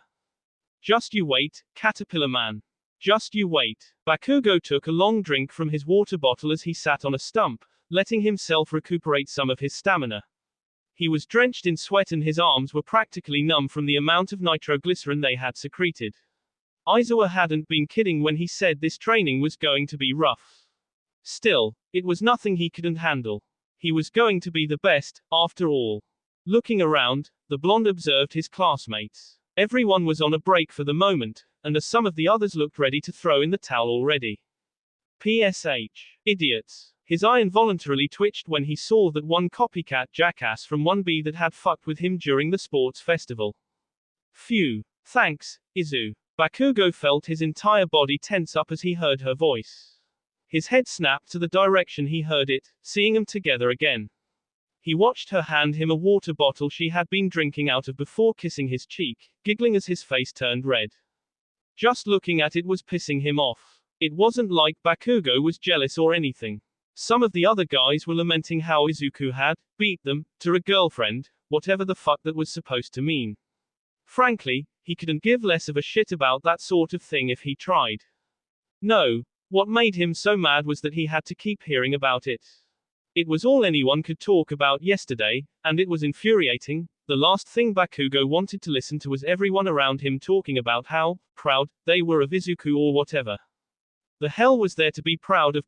Just you wait, Caterpillar Man. Just you wait. Bakugo took a long drink from his water bottle as he sat on a stump, letting himself recuperate some of his stamina. He was drenched in sweat and his arms were practically numb from the amount of nitroglycerin they had secreted. Aizawa hadn't been kidding when he said this training was going to be rough. Still, it was nothing he couldn't handle. He was going to be the best, after all. Looking around, the blonde observed his classmates. Everyone was on a break for the moment, and as some of the others looked ready to throw in the towel already. PSH. Idiots. His eye involuntarily twitched when he saw that one copycat jackass from 1B that had fucked with him during the sports festival. Phew. Thanks, Izu. Bakugo felt his entire body tense up as he heard her voice. His head snapped to the direction he heard it, seeing them together again. He watched her hand him a water bottle she had been drinking out of before kissing his cheek, giggling as his face turned red. Just looking at it was pissing him off. It wasn't like Bakugo was jealous or anything. Some of the other guys were lamenting how Izuku had beat them to a girlfriend, whatever the fuck that was supposed to mean. Frankly, he couldn't give less of a shit about that sort of thing if he tried. No, what made him so mad was that he had to keep hearing about it. It was all anyone could talk about yesterday, and it was infuriating. The last thing Bakugo wanted to listen to was everyone around him talking about how proud they were of Izuku or whatever. The hell was there to be proud of ?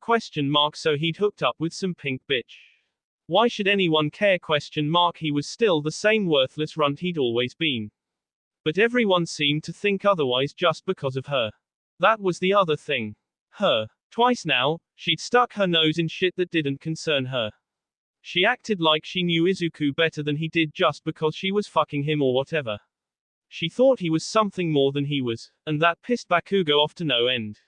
So he'd hooked up with some pink bitch. Why should anyone care ? He was still the same worthless runt he'd always been. But everyone seemed to think otherwise just because of her. That was the other thing. Her. Twice now, she'd stuck her nose in shit that didn't concern her. She acted like she knew Izuku better than he did just because she was fucking him or whatever. She thought he was something more than he was, and that pissed Bakugo off to no end.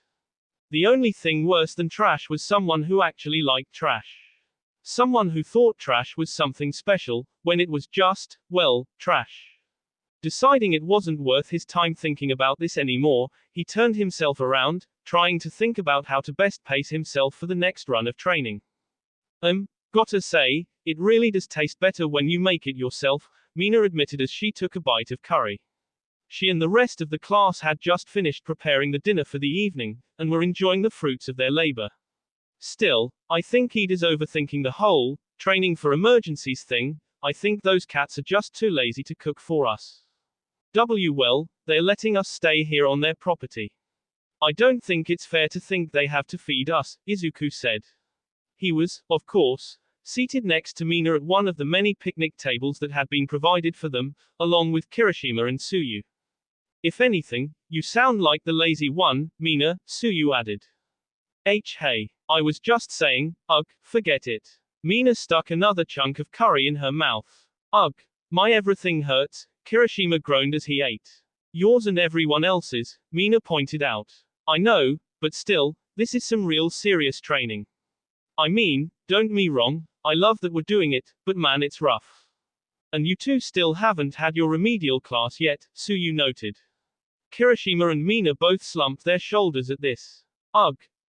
The only thing worse than trash was someone who actually liked trash. Someone who thought trash was something special, when it was just, well, trash. Deciding it wasn't worth his time thinking about this anymore, he turned himself around, trying to think about how to best pace himself for the next run of training. Gotta say, it really does taste better when you make it yourself, Mina admitted as she took a bite of curry. She and the rest of the class had just finished preparing the dinner for the evening, and were enjoying the fruits of their labor. Still, I think Ida's overthinking the whole training for emergencies thing. I think those cats are just too lazy to cook for us. Well, they're letting us stay here on their property. I don't think it's fair to think they have to feed us, Izuku said. He was, of course, seated next to Mina at one of the many picnic tables that had been provided for them, along with Kirishima and Tsuyu. If anything, you sound like the lazy one, Mina, Tsuyu added. Hey, I was just saying, forget it. Mina stuck another chunk of curry in her mouth. My everything hurts, Kirishima groaned as he ate. Yours and everyone else's, Mina pointed out. I know, but still, this is some real serious training. I mean, don't me wrong, I love that we're doing it, but man it's rough. And you two still haven't had your remedial class yet, Tsuyu noted. Kirishima and Mina both slumped their shoulders at this.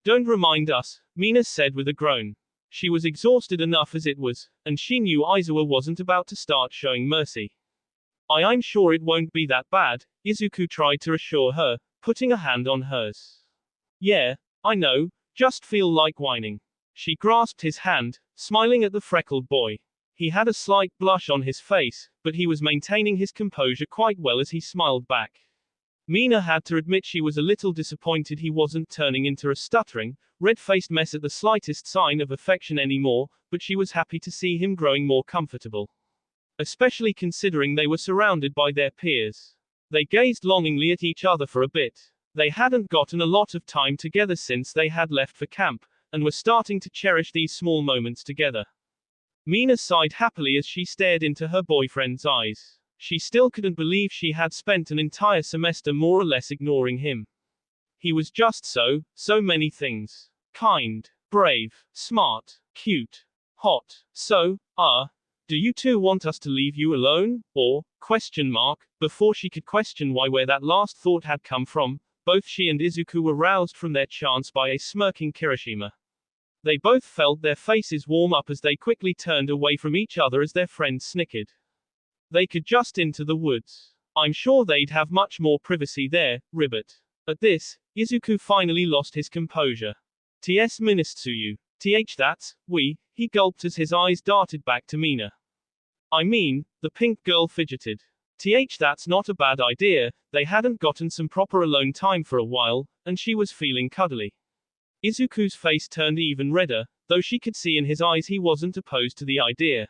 Don't remind us, Mina said with a groan. She was exhausted enough as it was, and she knew Aizawa wasn't about to start showing mercy. I'm sure it won't be that bad, Izuku tried to reassure her, putting a hand on hers. Yeah, I know, just feel like whining. She grasped his hand, smiling at the freckled boy. He had a slight blush on his face, but he was maintaining his composure quite well as he smiled back. Mina had to admit she was a little disappointed he wasn't turning into a stuttering, red-faced mess at the slightest sign of affection anymore, but she was happy to see him growing more comfortable. Especially considering they were surrounded by their peers. They gazed longingly at each other for a bit. They hadn't gotten a lot of time together since they had left for camp, and were starting to cherish these small moments together. Mina sighed happily as she stared into her boyfriend's eyes. She still couldn't believe she had spent an entire semester more or less ignoring him. He was just so many things. Kind, brave, smart, cute, hot. Do you two want us to leave you alone? Or, ? Before she could question where that last thought had come from, both she and Izuku were roused from their trance by a smirking Kirishima. They both felt their faces warm up as they quickly turned away from each other as their friend snickered. They could just into the woods. I'm sure they'd have much more privacy there, Ribbit. At this, Izuku finally lost his composure. Ts Ministsuyu. That's, he gulped as his eyes darted back to Mina. I mean, the pink girl fidgeted. That's not a bad idea, they hadn't gotten some proper alone time for a while, and she was feeling cuddly. Izuku's face turned even redder, though she could see in his eyes he wasn't opposed to the idea.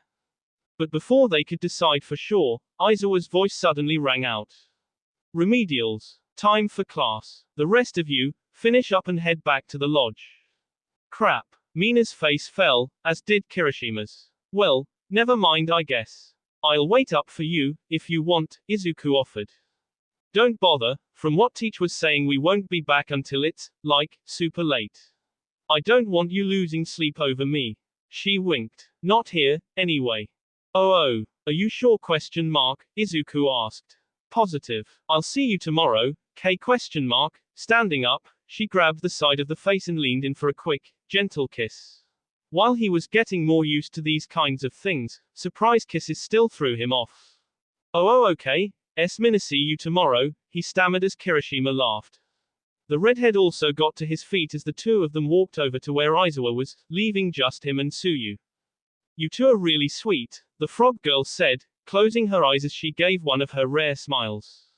But before they could decide for sure, Aizawa's voice suddenly rang out. Remedials. Time for class. The rest of you, finish up and head back to the lodge. Crap. Mina's face fell, as did Kirishima's. Well, never mind I guess. I'll wait up for you, if you want, Izuku offered. Don't bother, from what Teach was saying we won't be back until it's, super late. I don't want you losing sleep over me. She winked. Not here, anyway. Oh, are you sure ? Izuku asked. Positive. I'll see you tomorrow, K ? Standing up, she grabbed the side of the face and leaned in for a quick, gentle kiss. While he was getting more used to these kinds of things, surprise kisses still threw him off. Okay, Mina see you tomorrow, he stammered as Kirishima laughed. The redhead also got to his feet as the two of them walked over to where Aizawa was, leaving just him and Tsuyu. You two are really sweet, the frog girl said, closing her eyes as she gave one of her rare smiles.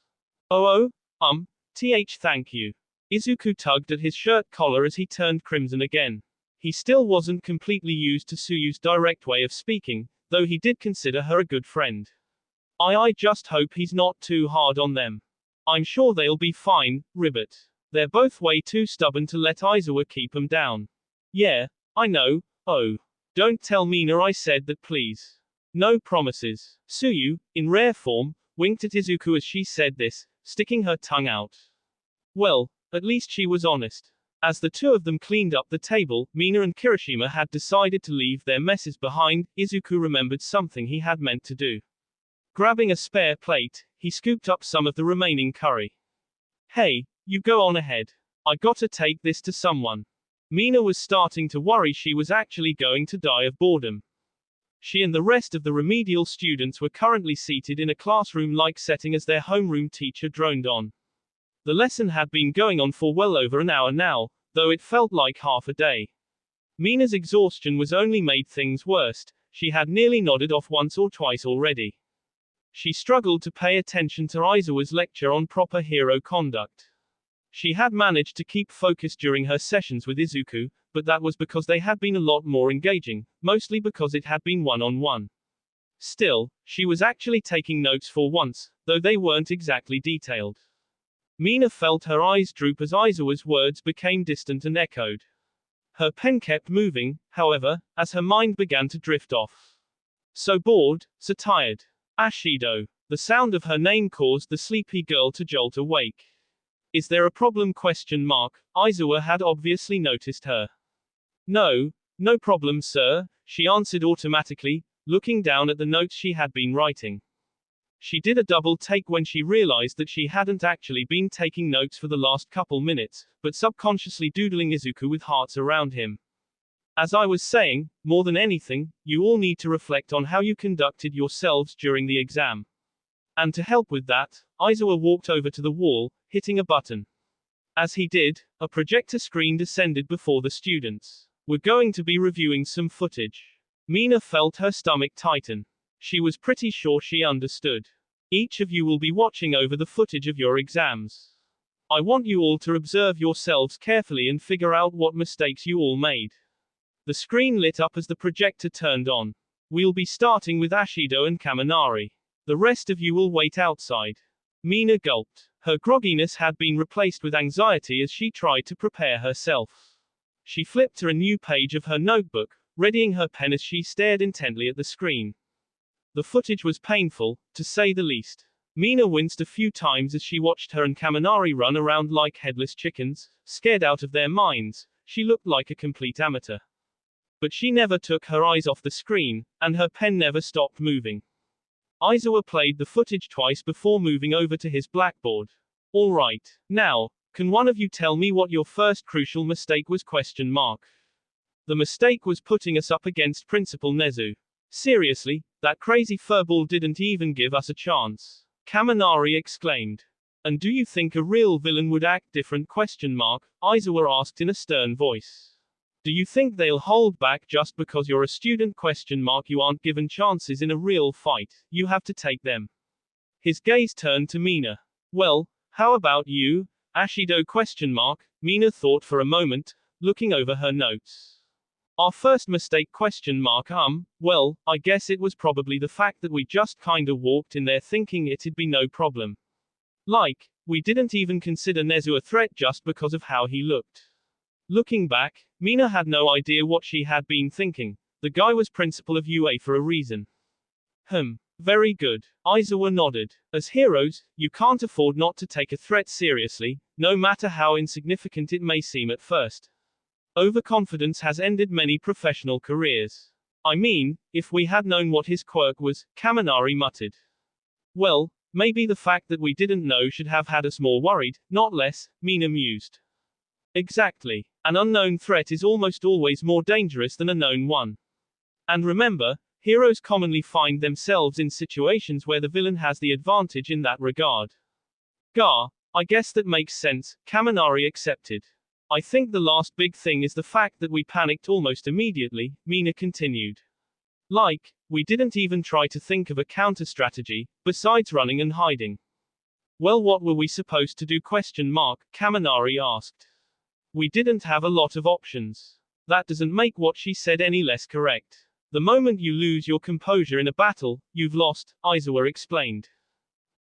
Thank you. Izuku tugged at his shirt collar as he turned crimson again. He still wasn't completely used to Tsuyu's direct way of speaking, though he did consider her a good friend. I just hope he's not too hard on them. I'm sure they'll be fine, Ribbit. They're both way too stubborn to let Aizawa keep 'em down. Yeah, I know. Don't tell Mina I said that, please. No promises. Suyu, in rare form, winked at Izuku as she said this, sticking her tongue out. Well, at least she was honest. As the two of them cleaned up the table, Mina and Kirishima had decided to leave their messes behind. Izuku remembered something he had meant to do. Grabbing a spare plate, he scooped up some of the remaining curry. Hey, you go on ahead. I gotta take this to someone. Mina was starting to worry she was actually going to die of boredom. She and the rest of the remedial students were currently seated in a classroom-like setting as their homeroom teacher droned on. The lesson had been going on for well over an hour now, though it felt like half a day. Mina's exhaustion was only made things worse. She had nearly nodded off once or twice already. She struggled to pay attention to Aizawa's lecture on proper hero conduct. She had managed to keep focus during her sessions with Izuku, but that was because they had been a lot more engaging, mostly because it had been one-on-one. Still, she was actually taking notes for once, though they weren't exactly detailed. Mina felt her eyes droop as Aizawa's words became distant and echoed. Her pen kept moving, however, as her mind began to drift off. So bored, so tired. Ashido. The sound of her name caused the sleepy girl to jolt awake. Is there a problem? Aizawa had obviously noticed her. No problem, sir, she answered automatically, looking down at the notes she had been writing. She did a double take when she realized that she hadn't actually been taking notes for the last couple minutes, but subconsciously doodling Izuku with hearts around him. As I was saying, more than anything, you all need to reflect on how you conducted yourselves during the exam. And to help with that, Aizawa walked over to the wall, hitting a button. As he did, a projector screen descended before the students. We're going to be reviewing some footage. Mina felt her stomach tighten. She was pretty sure she understood. Each of you will be watching over the footage of your exams. I want you all to observe yourselves carefully and figure out what mistakes you all made. The screen lit up as the projector turned on. We'll be starting with Ashido and Kaminari. The rest of you will wait outside. Mina gulped. Her grogginess had been replaced with anxiety as she tried to prepare herself. She flipped to a new page of her notebook, readying her pen as she stared intently at the screen. The footage was painful, to say the least. Mina winced a few times as she watched her and Kaminari run around like headless chickens, scared out of their minds. She looked like a complete amateur. But she never took her eyes off the screen, and her pen never stopped moving. Aizawa played the footage twice before moving over to his blackboard. All right. Now, can one of you tell me what your first crucial mistake was? The mistake was putting us up against Principal Nezu. Seriously, that crazy furball didn't even give us a chance. Kaminari exclaimed. And do you think a real villain would act different? Aizawa asked in a stern voice. Do you think they'll hold back just because you're a student? You aren't given chances in a real fight, you have to take them. His gaze turned to Mina. Well, how about you, Ashido? Mina thought for a moment, looking over her notes. Our first mistake? Well, I guess it was probably the fact that we just kinda walked in there thinking it'd be no problem. Like, we didn't even consider Nezu a threat just because of how he looked. Looking back, Mina had no idea what she had been thinking. The guy was principal of UA for a reason. Very good. Aizawa nodded. As heroes, you can't afford not to take a threat seriously, no matter how insignificant it may seem at first. Overconfidence has ended many professional careers. I mean, if we had known what his quirk was, Kaminari muttered. Well, maybe the fact that we didn't know should have had us more worried, not less, Mina mused. Exactly. An unknown threat is almost always more dangerous than a known one. And remember, heroes commonly find themselves in situations where the villain has the advantage in that regard. I guess that makes sense, Kaminari accepted. I think the last big thing is the fact that we panicked almost immediately, Mina continued. Like, we didn't even try to think of a counter-strategy, besides running and hiding. Well, what were we supposed to do? Kaminari asked. We didn't have a lot of options. That doesn't make what she said any less correct. The moment you lose your composure in a battle, you've lost, Aizawa explained.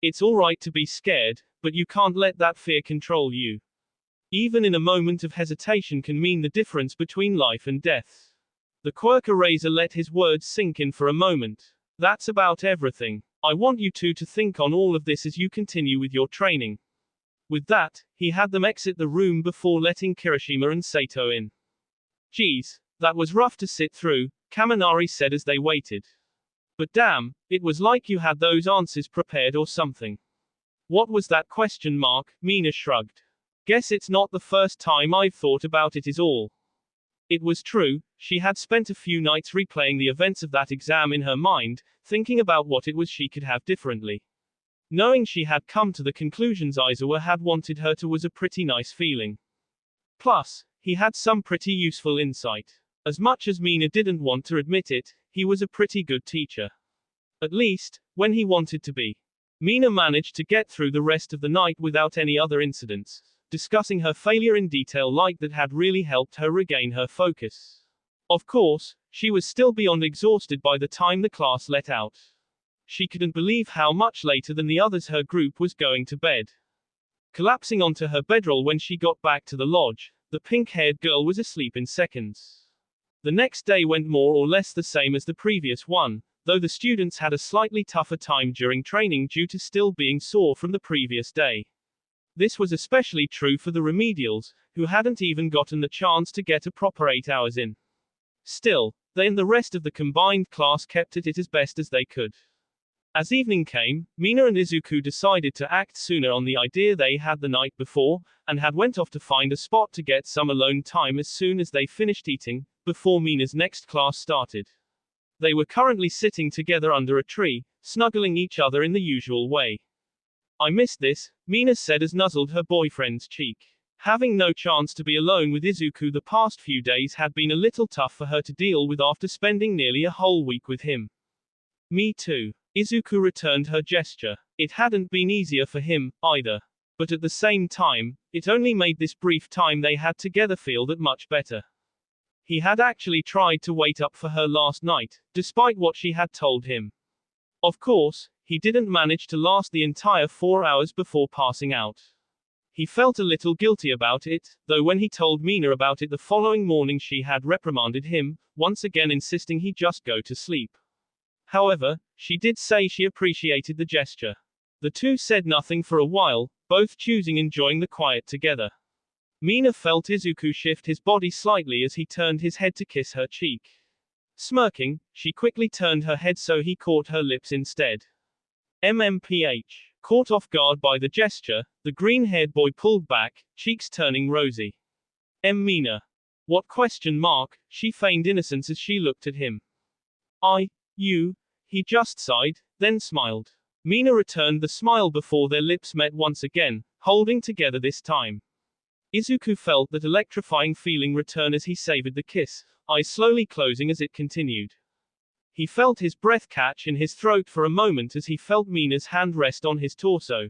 It's alright to be scared, but you can't let that fear control you. Even in a moment of hesitation can mean the difference between life and death. The quirk eraser let his words sink in for a moment. That's about everything. I want you two to think on all of this as you continue with your training. With that, he had them exit the room before letting Kirishima and Sato in. Geez, that was rough to sit through, Kaminari said as they waited. But damn, it was like you had those answers prepared or something. What was that question mark? Mina shrugged. Guess it's not the first time I've thought about it is all. It was true, she had spent a few nights replaying the events of that exam in her mind, thinking about what it was she could have differently. Knowing she had come to the conclusions Aizawa had wanted her to was a pretty nice feeling. Plus, he had some pretty useful insight. As much as Mina didn't want to admit it, he was a pretty good teacher. At least, when he wanted to be. Mina managed to get through the rest of the night without any other incidents, discussing her failure in detail like that had really helped her regain her focus. Of course, she was still beyond exhausted by the time the class let out. She couldn't believe how much later than the others her group was going to bed. Collapsing onto her bedroll when she got back to the lodge, the pink-haired girl was asleep in seconds. The next day went more or less the same as the previous one, though the students had a slightly tougher time during training due to still being sore from the previous day. This was especially true for the remedials, who hadn't even gotten the chance to get a proper 8 hours in. Still, they and the rest of the combined class kept at it as best as they could. As evening came, Mina and Izuku decided to act sooner on the idea they had the night before, and had went off to find a spot to get some alone time as soon as they finished eating, before Mina's next class started. They were currently sitting together under a tree, snuggling each other in the usual way. I missed this, Mina said as nuzzled her boyfriend's cheek. Having no chance to be alone with Izuku the past few days had been a little tough for her to deal with after spending nearly a whole week with him. Me too. Izuku returned her gesture. It hadn't been easier for him, either. But at the same time, it only made this brief time they had together feel that much better. He had actually tried to wait up for her last night, despite what she had told him. Of course, he didn't manage to last the entire 4 hours before passing out. He felt a little guilty about it, though when he told Mina about it the following morning she had reprimanded him, once again insisting he just go to sleep. However, she did say she appreciated the gesture. The two said nothing for a while, both choosing enjoying the quiet together. Mina felt Izuku shift his body slightly as he turned his head to kiss her cheek. Smirking, she quickly turned her head so he caught her lips instead. MMPH. Caught off guard by the gesture, the green-haired boy pulled back, cheeks turning rosy. Mina. What question mark? She feigned innocence as she looked at him. You. He just sighed, then smiled. Mina returned the smile before their lips met once again, holding together this time. Izuku felt that electrifying feeling return as he savored the kiss, eyes slowly closing as it continued. He felt his breath catch in his throat for a moment as he felt Mina's hand rest on his torso.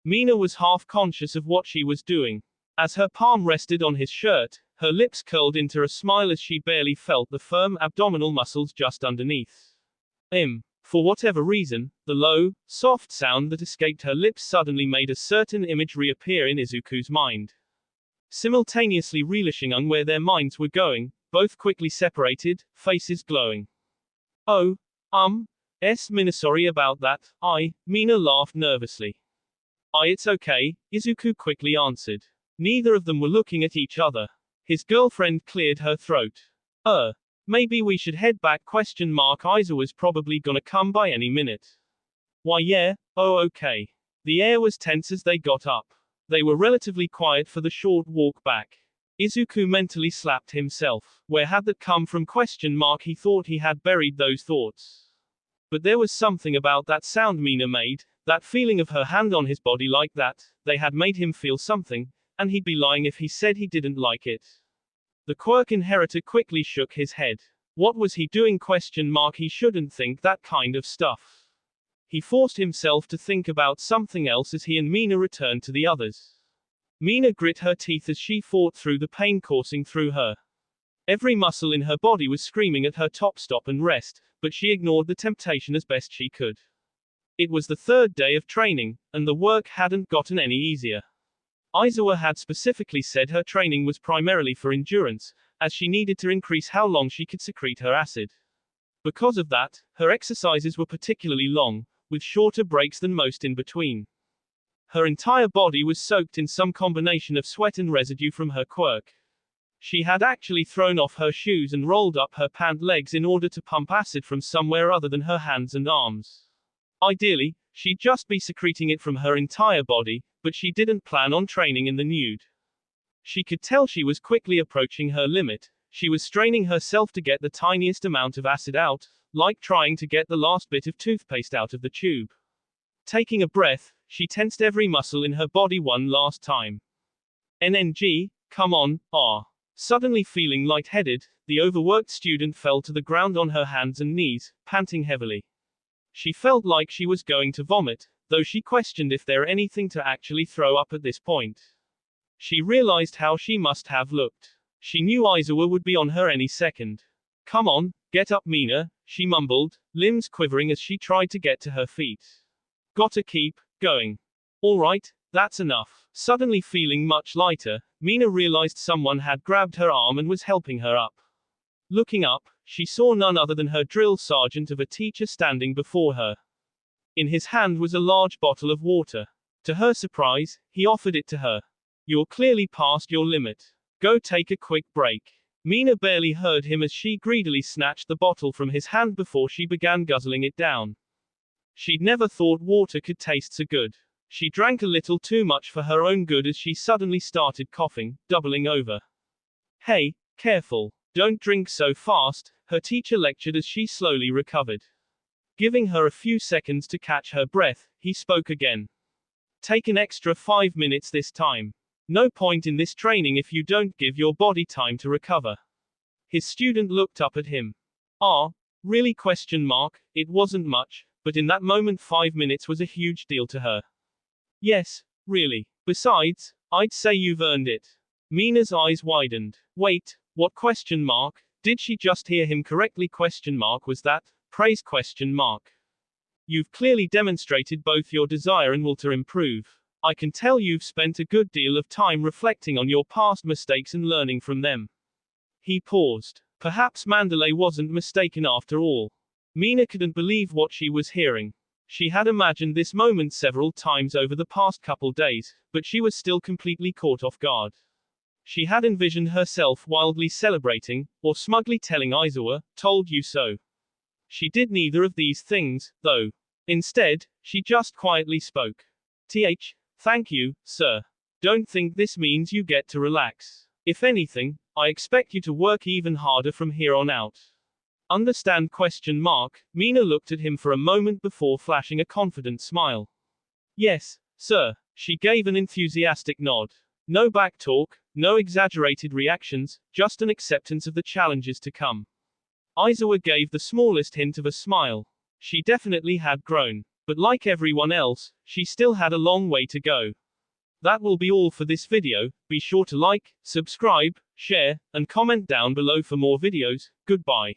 Mina was half conscious of what she was doing. As her palm rested on his shirt, her lips curled into a smile as she barely felt the firm abdominal muscles just underneath. For whatever reason, the low, soft sound that escaped her lips suddenly made a certain image reappear in Izuku's mind. Simultaneously relishing on where their minds were going, both quickly separated, faces glowing. Mina, sorry about that, Mina laughed nervously. It's okay, Izuku quickly answered. Neither of them were looking at each other. His girlfriend cleared her throat. Maybe we should head back ? Aizawa's probably gonna come by any minute. Why yeah, okay. The air was tense as they got up. They were relatively quiet for the short walk back. Izuku mentally slapped himself. Where had that come from ? He thought he had buried those thoughts. But there was something about that sound Mina made, that feeling of her hand on his body like that, they had made him feel something, and he'd be lying if he said he didn't like it. The quirk inheritor quickly shook his head. What was he doing ? He shouldn't think that kind of stuff. He forced himself to think about something else as he and Mina returned to the others. Mina grit her teeth as she fought through the pain coursing through her. Every muscle in her body was screaming at her top stop and rest, but she ignored the temptation as best she could. It was the third day of training, and the work hadn't gotten any easier. Aizawa had specifically said her training was primarily for endurance, as she needed to increase how long she could secrete her acid. Because of that, her exercises were particularly long, with shorter breaks than most in between. Her entire body was soaked in some combination of sweat and residue from her quirk. She had actually thrown off her shoes and rolled up her pant legs in order to pump acid from somewhere other than her hands and arms. Ideally, she'd just be secreting it from her entire body, but she didn't plan on training in the nude. She could tell she was quickly approaching her limit. She was straining herself to get the tiniest amount of acid out, like trying to get the last bit of toothpaste out of the tube. Taking a breath, she tensed every muscle in her body one last time. NNG, come on, ah. Suddenly feeling lightheaded, the overworked student fell to the ground on her hands and knees, panting heavily. She felt like she was going to vomit, though she questioned if there anything to actually throw up at this point. She realized how she must have looked. She knew Aizawa would be on her any second. Come on, get up Mina, she mumbled, limbs quivering as she tried to get to her feet. Gotta keep going. Alright, that's enough. Suddenly feeling much lighter, Mina realized someone had grabbed her arm and was helping her up. Looking up, she saw none other than her drill sergeant of a teacher standing before her. In his hand was a large bottle of water. To her surprise, he offered it to her. You're clearly past your limit. Go take a quick break. Mina barely heard him as she greedily snatched the bottle from his hand before she began guzzling it down. She'd never thought water could taste so good. She drank a little too much for her own good as she suddenly started coughing, doubling over. Hey, careful. Don't drink so fast, her teacher lectured as she slowly recovered. Giving her a few seconds to catch her breath, he spoke again. Take an extra 5 minutes this time. No point in this training if you don't give your body time to recover. His student looked up at him. Really ? It wasn't much, but in that moment 5 minutes was a huge deal to her. Yes, really. Besides, I'd say you've earned it. Mina's eyes widened. Wait, what ? Did she just hear him correctly ? Was that praise ? You've clearly demonstrated both your desire and will to improve. I can tell you've spent a good deal of time reflecting on your past mistakes and learning from them. He paused. Perhaps Mandalay wasn't mistaken after all. Mina couldn't believe what she was hearing. She had imagined this moment several times over the past couple days, but she was still completely caught off guard. She had envisioned herself wildly celebrating, or smugly telling Aizawa, told you so. She did neither of these things, though. Instead, she just quietly spoke. Thank you, sir. Don't think this means you get to relax. If anything, I expect you to work even harder from here on out. Understand ? Mina looked at him for a moment before flashing a confident smile. Yes, sir. She gave an enthusiastic nod. No backtalk, no exaggerated reactions, just an acceptance of the challenges to come. Aizawa gave the smallest hint of a smile. She definitely had grown. But like everyone else, she still had a long way to go. That will be all for this video. Be sure to like, subscribe, share, and comment down below for more videos. Goodbye.